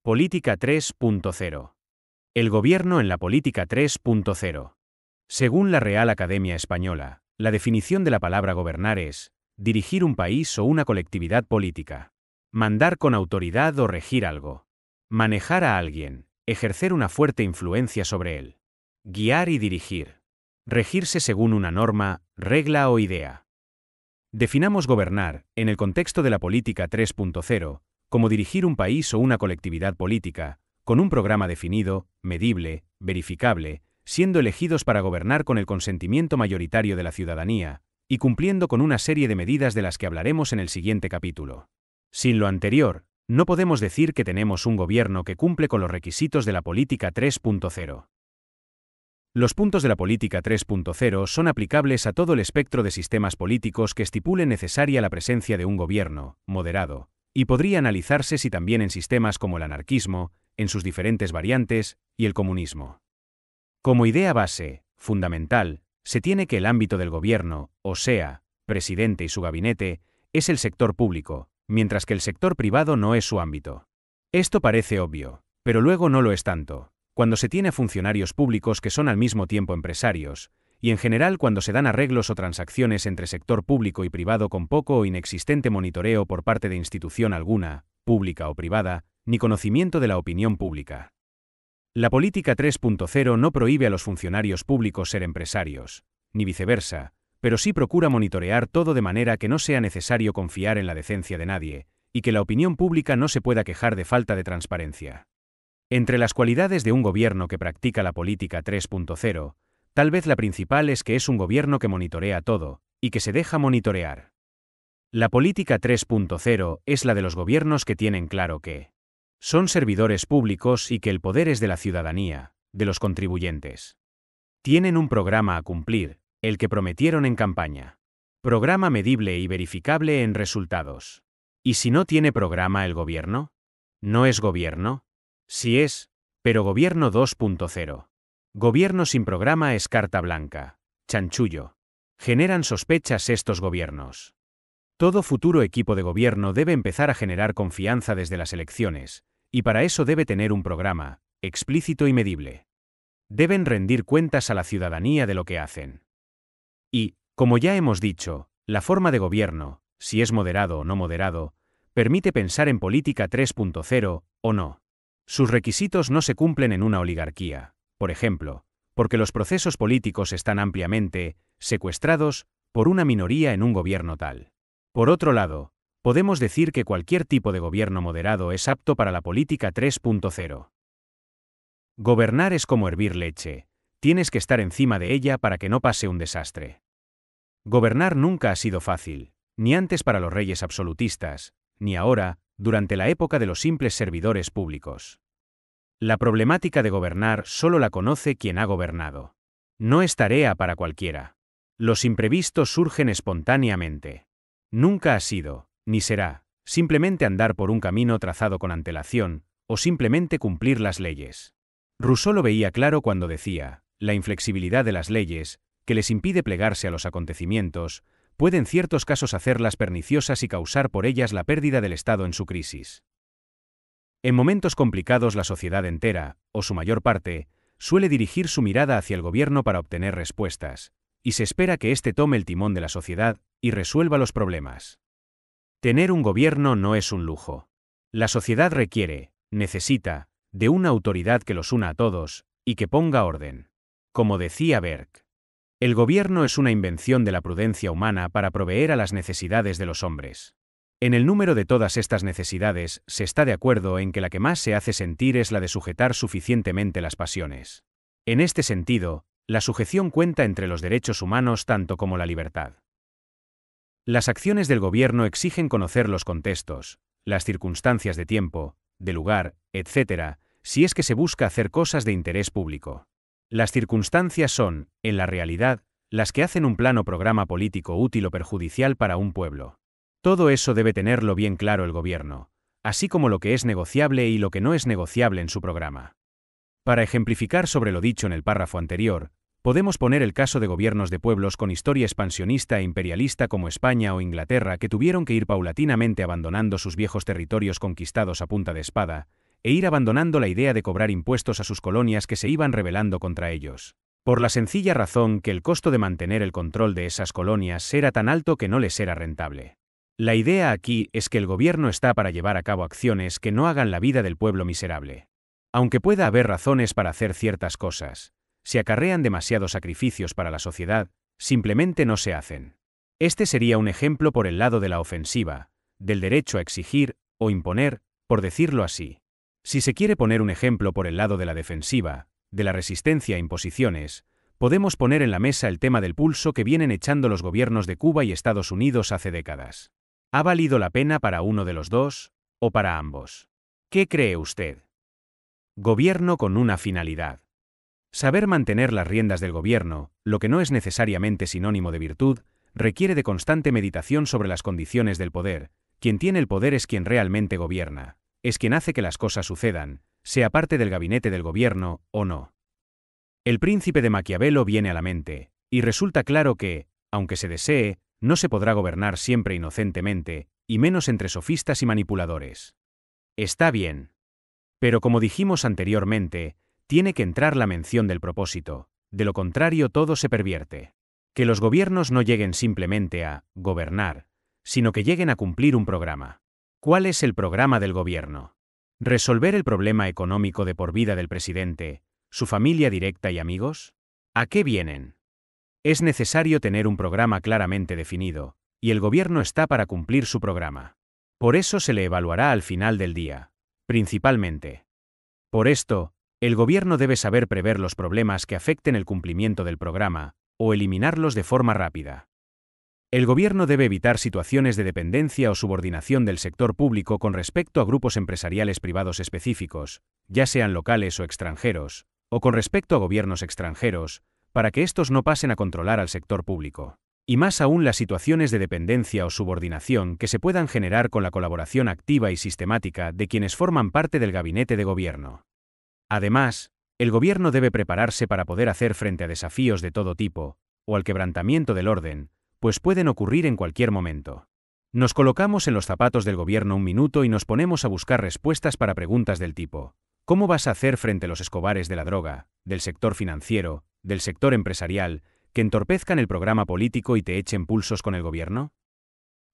Política 3.0. El gobierno en la política 3.0. Según la Real Academia Española, la definición de la palabra gobernar es dirigir un país o una colectividad política, mandar con autoridad o regir algo, manejar a alguien, ejercer una fuerte influencia sobre él, guiar y dirigir, regirse según una norma, regla o idea. Definamos gobernar, en el contexto de la política 3.0, como dirigir un país o una colectividad política, con un programa definido, medible, verificable, siendo elegidos para gobernar con el consentimiento mayoritario de la ciudadanía, y cumpliendo con una serie de medidas de las que hablaremos en el siguiente capítulo. Sin lo anterior, no podemos decir que tenemos un gobierno que cumple con los requisitos de la política 3.0. Los puntos de la política 3.0 son aplicables a todo el espectro de sistemas políticos que estipulen necesaria la presencia de un gobierno moderado, y podría analizarse si también en sistemas como el anarquismo, en sus diferentes variantes, y el comunismo. Como idea base, fundamental, se tiene que el ámbito del gobierno, o sea, presidente y su gabinete, es el sector público, mientras que el sector privado no es su ámbito. Esto parece obvio, pero luego no lo es tanto, cuando se tiene funcionarios públicos que son al mismo tiempo empresarios, y en general cuando se dan arreglos o transacciones entre sector público y privado con poco o inexistente monitoreo por parte de institución alguna, pública o privada, ni conocimiento de la opinión pública. La política 3.0 no prohíbe a los funcionarios públicos ser empresarios, ni viceversa, pero sí procura monitorear todo de manera que no sea necesario confiar en la decencia de nadie, y que la opinión pública no se pueda quejar de falta de transparencia. Entre las cualidades de un gobierno que practica la política 3.0, tal vez la principal es que es un gobierno que monitorea todo, y que se deja monitorear. La política 3.0 es la de los gobiernos que tienen claro que son servidores públicos y que el poder es de la ciudadanía, de los contribuyentes. Tienen un programa a cumplir, el que prometieron en campaña. Programa medible y verificable en resultados. ¿Y si no tiene programa el gobierno? ¿No es gobierno? Sí es, pero gobierno 2.0. Gobierno sin programa es carta blanca, chanchullo. Generan sospechas estos gobiernos. Todo futuro equipo de gobierno debe empezar a generar confianza desde las elecciones, y para eso debe tener un programa, explícito y medible. Deben rendir cuentas a la ciudadanía de lo que hacen. Y, como ya hemos dicho, la forma de gobierno, si es moderado o no moderado, permite pensar en política 3.0 o no. Sus requisitos no se cumplen en una oligarquía, por ejemplo, porque los procesos políticos están ampliamente secuestrados por una minoría en un gobierno tal. Por otro lado, podemos decir que cualquier tipo de gobierno moderado es apto para la política 3.0. Gobernar es como hervir leche, tienes que estar encima de ella para que no pase un desastre. Gobernar nunca ha sido fácil, ni antes para los reyes absolutistas, ni ahora, durante la época de los simples servidores públicos. La problemática de gobernar solo la conoce quien ha gobernado. No es tarea para cualquiera. Los imprevistos surgen espontáneamente. Nunca ha sido, ni será, simplemente andar por un camino trazado con antelación, o simplemente cumplir las leyes. Rousseau lo veía claro cuando decía, la inflexibilidad de las leyes, que les impide plegarse a los acontecimientos, puede en ciertos casos hacerlas perniciosas y causar por ellas la pérdida del Estado en su crisis. En momentos complicados la sociedad entera, o su mayor parte, suele dirigir su mirada hacia el gobierno para obtener respuestas, y se espera que éste tome el timón de la sociedad y resuelva los problemas. Tener un gobierno no es un lujo. La sociedad requiere, necesita, de una autoridad que los una a todos, y que ponga orden. Como decía Burke, el gobierno es una invención de la prudencia humana para proveer a las necesidades de los hombres. En el número de todas estas necesidades se está de acuerdo en que la que más se hace sentir es la de sujetar suficientemente las pasiones. En este sentido, la sujeción cuenta entre los derechos humanos tanto como la libertad. Las acciones del gobierno exigen conocer los contextos, las circunstancias de tiempo, de lugar, etc., si es que se busca hacer cosas de interés público. Las circunstancias son, en la realidad, las que hacen un plan o programa político útil o perjudicial para un pueblo. Todo eso debe tenerlo bien claro el gobierno, así como lo que es negociable y lo que no es negociable en su programa. Para ejemplificar sobre lo dicho en el párrafo anterior, podemos poner el caso de gobiernos de pueblos con historia expansionista e imperialista como España o Inglaterra que tuvieron que ir paulatinamente abandonando sus viejos territorios conquistados a punta de espada, e ir abandonando la idea de cobrar impuestos a sus colonias que se iban rebelando contra ellos. Por la sencilla razón que el costo de mantener el control de esas colonias era tan alto que no les era rentable. La idea aquí es que el gobierno está para llevar a cabo acciones que no hagan la vida del pueblo miserable. Aunque pueda haber razones para hacer ciertas cosas, si acarrean demasiados sacrificios para la sociedad, simplemente no se hacen. Este sería un ejemplo por el lado de la ofensiva, del derecho a exigir o imponer, por decirlo así. Si se quiere poner un ejemplo por el lado de la defensiva, de la resistencia a imposiciones, podemos poner en la mesa el tema del pulso que vienen echando los gobiernos de Cuba y Estados Unidos hace décadas. ¿Ha valido la pena para uno de los dos, o para ambos? ¿Qué cree usted? Gobierno con una finalidad. Saber mantener las riendas del gobierno, lo que no es necesariamente sinónimo de virtud, requiere de constante meditación sobre las condiciones del poder. Quien tiene el poder es quien realmente gobierna, es quien hace que las cosas sucedan, sea parte del gabinete del gobierno o no. El príncipe de Maquiavelo viene a la mente, y resulta claro que, aunque se desee, no se podrá gobernar siempre inocentemente, y menos entre sofistas y manipuladores. Está bien. Pero como dijimos anteriormente, tiene que entrar la mención del propósito, de lo contrario todo se pervierte. Que los gobiernos no lleguen simplemente a gobernar, sino que lleguen a cumplir un programa. ¿Cuál es el programa del gobierno? ¿Resolver el problema económico de por vida del presidente, su familia directa y amigos? ¿A qué vienen? Es necesario tener un programa claramente definido, y el gobierno está para cumplir su programa. Por eso se le evaluará al final del día, principalmente. Por esto, el gobierno debe saber prever los problemas que afecten el cumplimiento del programa, o eliminarlos de forma rápida. El gobierno debe evitar situaciones de dependencia o subordinación del sector público con respecto a grupos empresariales privados específicos, ya sean locales o extranjeros, o con respecto a gobiernos extranjeros, para que estos no pasen a controlar al sector público. Y más aún las situaciones de dependencia o subordinación que se puedan generar con la colaboración activa y sistemática de quienes forman parte del gabinete de gobierno. Además, el gobierno debe prepararse para poder hacer frente a desafíos de todo tipo, o al quebrantamiento del orden, pues pueden ocurrir en cualquier momento. Nos colocamos en los zapatos del gobierno un minuto y nos ponemos a buscar respuestas para preguntas del tipo: ¿cómo vas a hacer frente a los escobares de la droga, del sector financiero, del sector empresarial, que entorpezcan el programa político y te echen pulsos con el gobierno?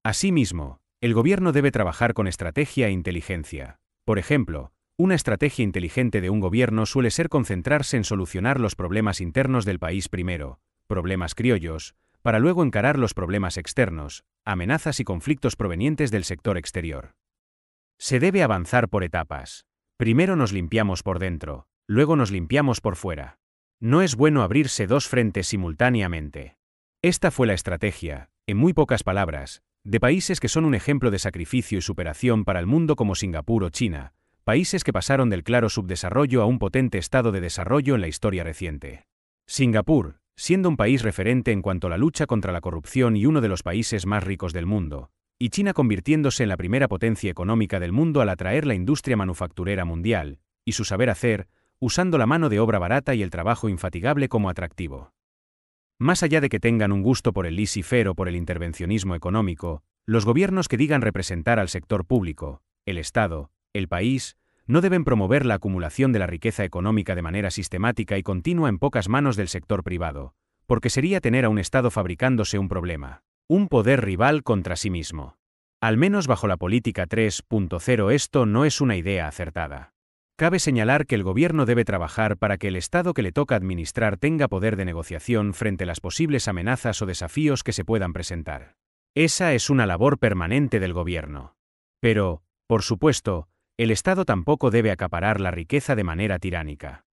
Asimismo, el gobierno debe trabajar con estrategia e inteligencia. Por ejemplo, una estrategia inteligente de un gobierno suele ser concentrarse en solucionar los problemas internos del país primero, problemas criollos, para luego encarar los problemas externos, amenazas y conflictos provenientes del sector exterior. Se debe avanzar por etapas. Primero nos limpiamos por dentro, luego nos limpiamos por fuera. No es bueno abrirse dos frentes simultáneamente. Esta fue la estrategia, en muy pocas palabras, de países que son un ejemplo de sacrificio y superación para el mundo como Singapur o China, países que pasaron del claro subdesarrollo a un potente estado de desarrollo en la historia reciente. Singapur, siendo un país referente en cuanto a la lucha contra la corrupción y uno de los países más ricos del mundo, y China convirtiéndose en la primera potencia económica del mundo al atraer la industria manufacturera mundial, y su saber hacer, usando la mano de obra barata y el trabajo infatigable como atractivo. Más allá de que tengan un gusto por el laissez-faire o por el intervencionismo económico, los gobiernos que digan representar al sector público, el Estado, el país, no deben promover la acumulación de la riqueza económica de manera sistemática y continua en pocas manos del sector privado, porque sería tener a un Estado fabricándose un problema, un poder rival contra sí mismo. Al menos bajo la política 3.0 esto no es una idea acertada. Cabe señalar que el gobierno debe trabajar para que el Estado que le toca administrar tenga poder de negociación frente a las posibles amenazas o desafíos que se puedan presentar. Esa es una labor permanente del gobierno. Pero, por supuesto, el Estado tampoco debe acaparar la riqueza de manera tiránica.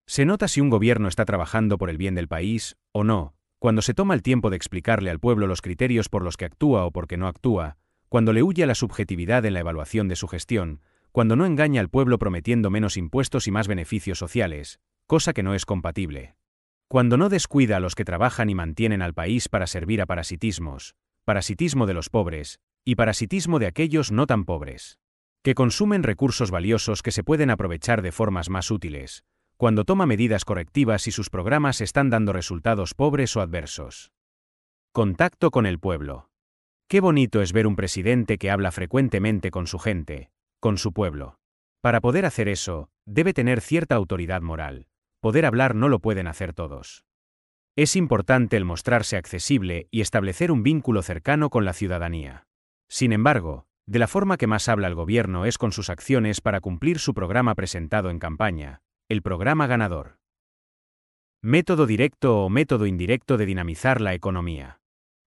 Se nota si un gobierno está trabajando por el bien del país, o no, cuando se toma el tiempo de explicarle al pueblo los criterios por los que actúa o por qué no actúa, cuando le huye a la subjetividad en la evaluación de su gestión, cuando no engaña al pueblo prometiendo menos impuestos y más beneficios sociales, cosa que no es compatible. Cuando no descuida a los que trabajan y mantienen al país para servir a parasitismos, parasitismo de los pobres, y parasitismo de aquellos no tan pobres, que consumen recursos valiosos que se pueden aprovechar de formas más útiles, cuando toma medidas correctivas y sus programas están dando resultados pobres o adversos. Contacto con el pueblo. Qué bonito es ver un presidente que habla frecuentemente con su gente, con su pueblo. Para poder hacer eso, debe tener cierta autoridad moral. Poder hablar no lo pueden hacer todos. Es importante el mostrarse accesible y establecer un vínculo cercano con la ciudadanía. Sin embargo, de la forma que más habla el gobierno es con sus acciones para cumplir su programa presentado en campaña, el programa ganador. Método directo o método indirecto de dinamizar la economía.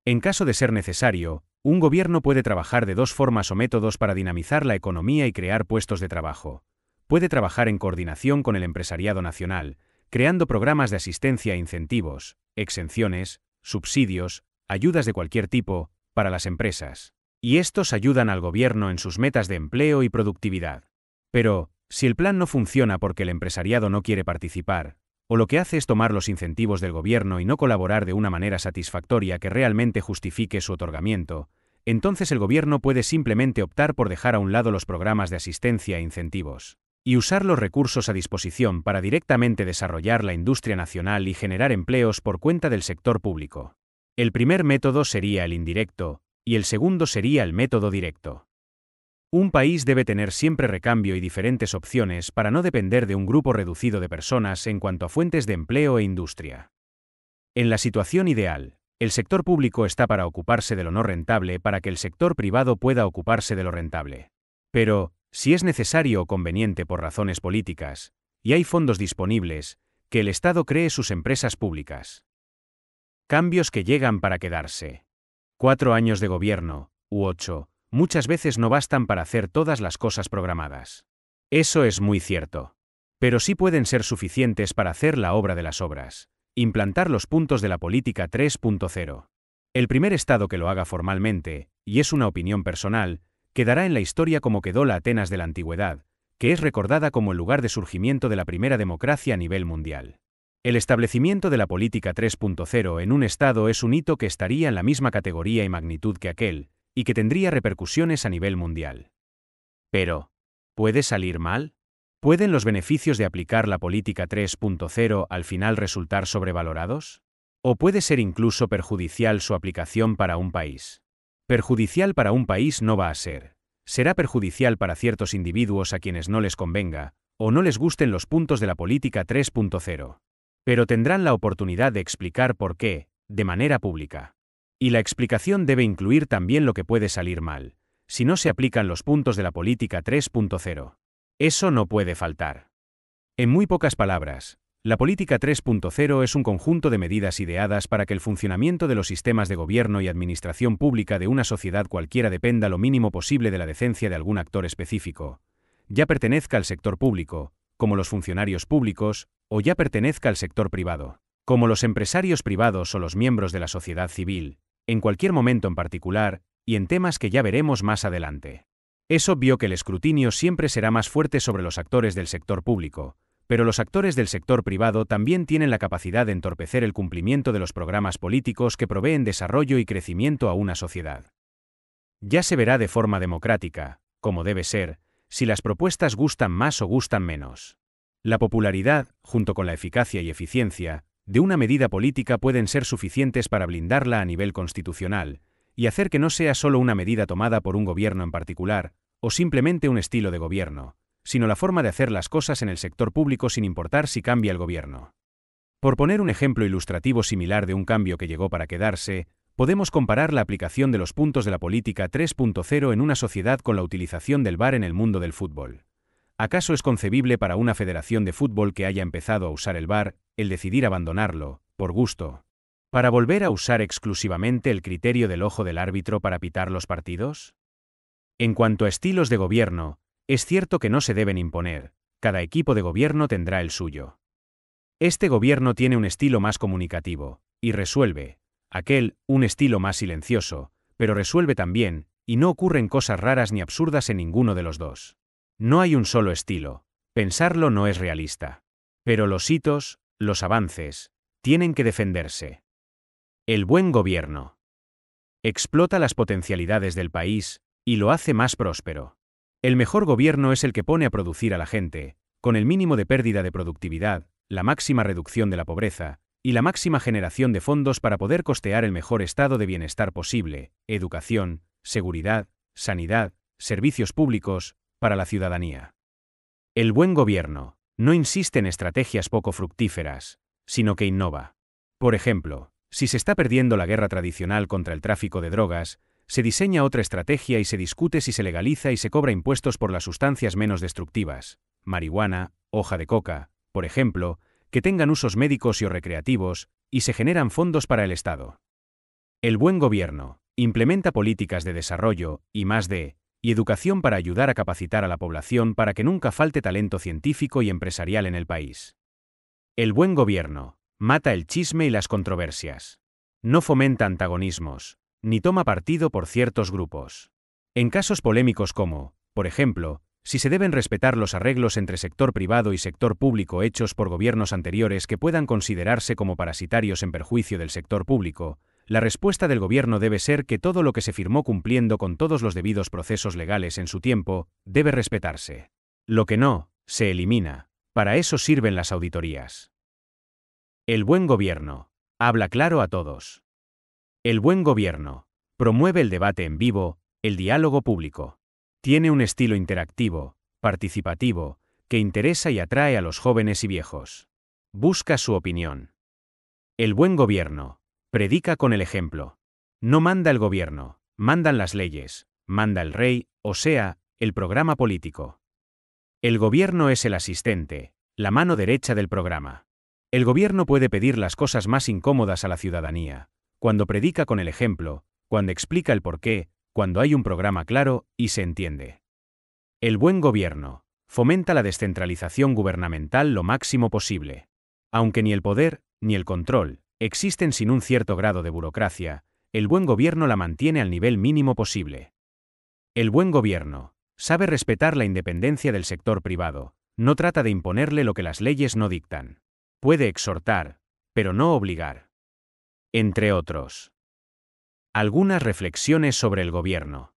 En caso de ser necesario, un gobierno puede trabajar de dos formas o métodos para dinamizar la economía y crear puestos de trabajo. Puede trabajar en coordinación con el empresariado nacional, creando programas de asistencia e incentivos, exenciones, subsidios, ayudas de cualquier tipo, para las empresas. Y estos ayudan al gobierno en sus metas de empleo y productividad. Pero, si el plan no funciona porque el empresariado no quiere participar, o lo que hace es tomar los incentivos del gobierno y no colaborar de una manera satisfactoria que realmente justifique su otorgamiento, entonces el gobierno puede simplemente optar por dejar a un lado los programas de asistencia e incentivos, y usar los recursos a disposición para directamente desarrollar la industria nacional y generar empleos por cuenta del sector público. El primer método sería el indirecto, y el segundo sería el método directo. Un país debe tener siempre recambio y diferentes opciones para no depender de un grupo reducido de personas en cuanto a fuentes de empleo e industria. En la situación ideal, el sector público está para ocuparse de lo no rentable para que el sector privado pueda ocuparse de lo rentable. Pero, si es necesario o conveniente por razones políticas, y hay fondos disponibles, que el Estado cree sus empresas públicas. Cambios que llegan para quedarse. 4 años de gobierno, u 8, muchas veces no bastan para hacer todas las cosas programadas. Eso es muy cierto. Pero sí pueden ser suficientes para hacer la obra de las obras, implantar los puntos de la política 3.0. El primer Estado que lo haga formalmente, y es una opinión personal, quedará en la historia como quedó la Atenas de la antigüedad, que es recordada como el lugar de surgimiento de la primera democracia a nivel mundial. El establecimiento de la política 3.0 en un Estado es un hito que estaría en la misma categoría y magnitud que aquel, y que tendría repercusiones a nivel mundial. Pero, ¿puede salir mal? ¿Pueden los beneficios de aplicar la política 3.0 al final resultar sobrevalorados? ¿O puede ser incluso perjudicial su aplicación para un país? Perjudicial para un país no va a ser. Será perjudicial para ciertos individuos a quienes no les convenga, o no les gusten los puntos de la política 3.0. Pero tendrán la oportunidad de explicar por qué, de manera pública. Y la explicación debe incluir también lo que puede salir mal, si no se aplican los puntos de la política 3.0. Eso no puede faltar. En muy pocas palabras, la política 3.0 es un conjunto de medidas ideadas para que el funcionamiento de los sistemas de gobierno y administración pública de una sociedad cualquiera dependa lo mínimo posible de la decencia de algún actor específico, ya pertenezca al sector público, como los funcionarios públicos, o ya pertenezca al sector privado, como los empresarios privados o los miembros de la sociedad civil, en cualquier momento en particular, y en temas que ya veremos más adelante. Es obvio que el escrutinio siempre será más fuerte sobre los actores del sector público, pero los actores del sector privado también tienen la capacidad de entorpecer el cumplimiento de los programas políticos que proveen desarrollo y crecimiento a una sociedad. Ya se verá de forma democrática, como debe ser, si las propuestas gustan más o gustan menos. La popularidad, junto con la eficacia y eficiencia, de una medida política pueden ser suficientes para blindarla a nivel constitucional, y hacer que no sea solo una medida tomada por un gobierno en particular, o simplemente un estilo de gobierno, sino la forma de hacer las cosas en el sector público sin importar si cambia el gobierno. Por poner un ejemplo ilustrativo similar de un cambio que llegó para quedarse, podemos comparar la aplicación de los puntos de la política 3.0 en una sociedad con la utilización del VAR en el mundo del fútbol. ¿Acaso es concebible para una federación de fútbol que haya empezado a usar el VAR, el decidir abandonarlo, por gusto, para volver a usar exclusivamente el criterio del ojo del árbitro para pitar los partidos? En cuanto a estilos de gobierno, es cierto que no se deben imponer, cada equipo de gobierno tendrá el suyo. Este gobierno tiene un estilo más comunicativo, y resuelve, aquel, un estilo más silencioso, pero resuelve también, y no ocurren cosas raras ni absurdas en ninguno de los dos. No hay un solo estilo, pensarlo no es realista. Pero los hitos, los avances, tienen que defenderse. El buen gobierno explota las potencialidades del país, y lo hace más próspero. El mejor gobierno es el que pone a producir a la gente, con el mínimo de pérdida de productividad, la máxima reducción de la pobreza, y la máxima generación de fondos para poder costear el mejor estado de bienestar posible, educación, seguridad, sanidad, servicios públicos, para la ciudadanía. El buen gobierno no insiste en estrategias poco fructíferas, sino que innova. Por ejemplo, si se está perdiendo la guerra tradicional contra el tráfico de drogas, se diseña otra estrategia y se discute si se legaliza y se cobra impuestos por las sustancias menos destructivas, marihuana, hoja de coca, por ejemplo, que tengan usos médicos y o recreativos, y se generan fondos para el Estado. El buen gobierno implementa políticas de desarrollo, I+D, y educación para ayudar a capacitar a la población para que nunca falte talento científico y empresarial en el país. El buen gobierno mata el chisme y las controversias. No fomenta antagonismos, ni toma partido por ciertos grupos. En casos polémicos como, por ejemplo, si se deben respetar los arreglos entre sector privado y sector público hechos por gobiernos anteriores que puedan considerarse como parasitarios en perjuicio del sector público, la respuesta del gobierno debe ser que todo lo que se firmó cumpliendo con todos los debidos procesos legales en su tiempo, debe respetarse. Lo que no, se elimina. Para eso sirven las auditorías. El buen gobierno habla claro a todos. El buen gobierno promueve el debate en vivo, el diálogo público. Tiene un estilo interactivo, participativo, que interesa y atrae a los jóvenes y viejos. Busca su opinión. El buen gobierno predica con el ejemplo. No manda el gobierno, mandan las leyes, manda el rey, o sea, el programa político. El gobierno es el asistente, la mano derecha del programa. El gobierno puede pedir las cosas más incómodas a la ciudadanía, cuando predica con el ejemplo, cuando explica el porqué, cuando hay un programa claro y se entiende. El buen gobierno fomenta la descentralización gubernamental lo máximo posible. Aunque ni el poder, ni el control existen sin un cierto grado de burocracia, el buen gobierno la mantiene al nivel mínimo posible. El buen gobierno sabe respetar la independencia del sector privado, no trata de imponerle lo que las leyes no dictan. Puede exhortar, pero no obligar. Entre otros. Algunas reflexiones sobre el gobierno.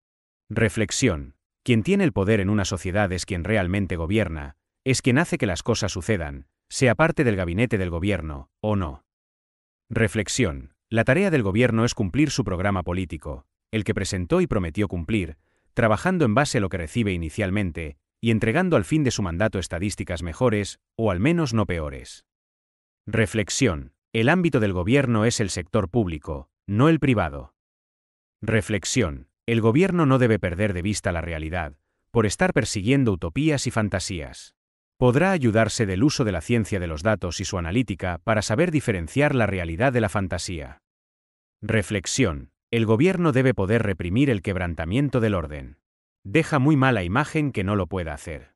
Reflexión. Quien tiene el poder en una sociedad es quien realmente gobierna, es quien hace que las cosas sucedan, sea parte del gabinete del gobierno, o no. Reflexión. La tarea del gobierno es cumplir su programa político, el que presentó y prometió cumplir, trabajando en base a lo que recibe inicialmente, y entregando al fin de su mandato estadísticas mejores, o al menos no peores. Reflexión. El ámbito del gobierno es el sector público, no el privado. Reflexión. El gobierno no debe perder de vista la realidad, por estar persiguiendo utopías y fantasías. Podrá ayudarse del uso de la ciencia de los datos y su analítica para saber diferenciar la realidad de la fantasía. Reflexión. El gobierno debe poder reprimir el quebrantamiento del orden. Deja muy mala imagen que no lo pueda hacer.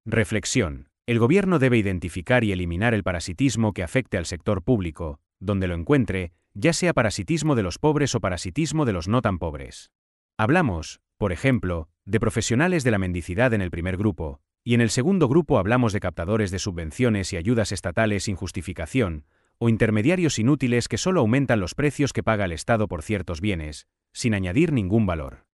Reflexión. El gobierno debe identificar y eliminar el parasitismo que afecte al sector público, donde lo encuentre, ya sea parasitismo de los pobres o parasitismo de los no tan pobres. Hablamos, por ejemplo, de profesionales de la mendicidad en el primer grupo, y en el segundo grupo hablamos de captadores de subvenciones y ayudas estatales sin justificación, o intermediarios inútiles que solo aumentan los precios que paga el Estado por ciertos bienes, sin añadir ningún valor.